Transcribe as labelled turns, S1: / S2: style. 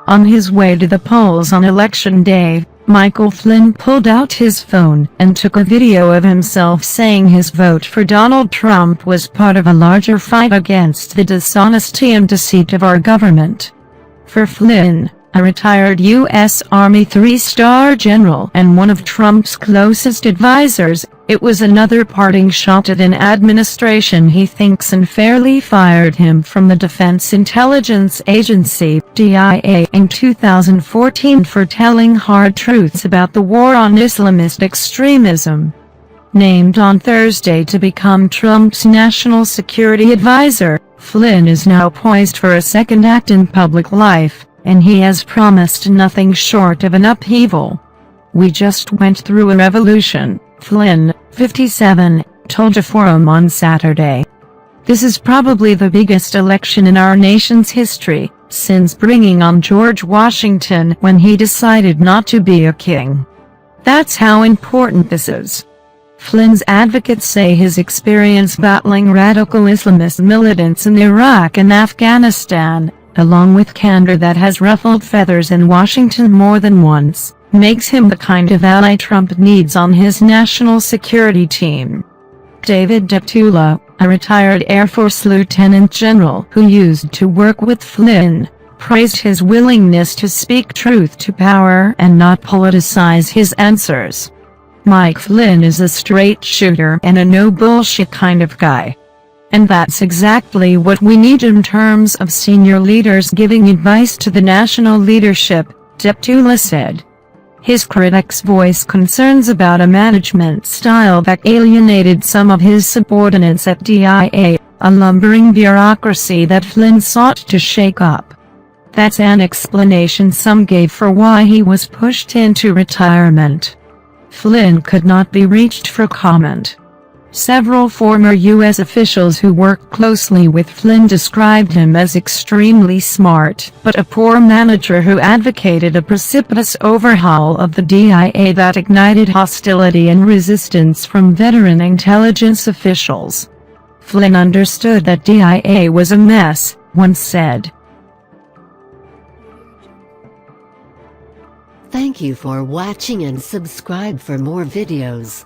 S1: On his way to the polls on Election Day, Michael Flynn pulled out his phone and took a video of himself saying his vote for Donald Trump was part of a larger fight against the dishonesty and deceit of our government. For Flynn, a retired U.S. Army three-star general and one of Trump's closest advisors, it was another parting shot at an administration he thinks unfairly fired him from the Defense Intelligence Agency (DIA) in 2014 for telling hard truths about the war on Islamist extremism. Named on Thursday to become Trump's national security advisor, Flynn is now poised for a second act in public life, and he has promised nothing short of an upheaval. "We just went through a revolution," Flynn, 57, told a forum on Saturday. "This is probably the biggest election in our nation's history, since bringing on George Washington when he decided not to be a king. That's how important this is." Flynn's advocates say his experience battling radical Islamist militants in Iraq and Afghanistan, along with candor that has ruffled feathers in Washington more than once, makes him the kind of ally Trump needs on his national security team. David Deptula, a retired Air Force lieutenant general who used to work with Flynn, praised his willingness to speak truth to power and not politicize his answers. "Mike Flynn is a straight shooter and a no-bullshit kind of guy. And that's exactly what we need in terms of senior leaders giving advice to the national leadership," Deptula said. His critics voiced concerns about a management style that alienated some of his subordinates at DIA, a lumbering bureaucracy that Flynn sought to shake up. That's an explanation some gave for why he was pushed into retirement. Flynn could not be reached for comment. Several former U.S. officials who worked closely with Flynn described him as extremely smart, but a poor manager who advocated a precipitous overhaul of the DIA that ignited hostility and resistance from veteran intelligence officials. Flynn understood that DIA was a mess, once said.
S2: Thank you for watching and subscribe for more videos.